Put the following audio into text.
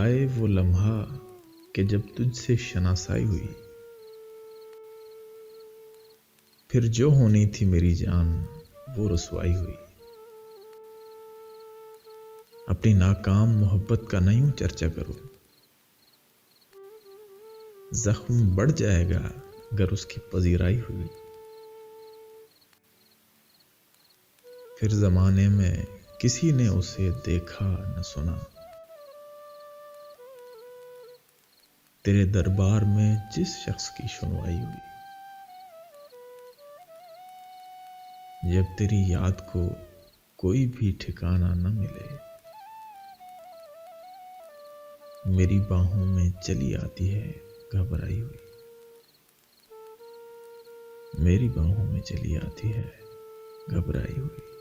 ہائے وہ لمحہ کہ جب تجھ سے شناسائی ہوئی، پھر جو ہونی تھی میری جان وہ رسوائی ہوئی۔ اپنی ناکام محبت کا نہ یوں چرچا کرو، زخم بڑھ جائے گا اگر اس کی پذیرائی ہوئی۔ پھر زمانے میں کسی نے اسے دیکھا نہ سنا، تیرے دربار میں جس شخص کی سنوائی ہوئی۔ جب تیری یاد کو کوئی بھی ٹھکانہ نہ ملے، میری باہوں میں چلی آتی ہے گھبرائی ہوئی۔ میری باہوں میں چلی آتی ہے گھبرائی ہوئی۔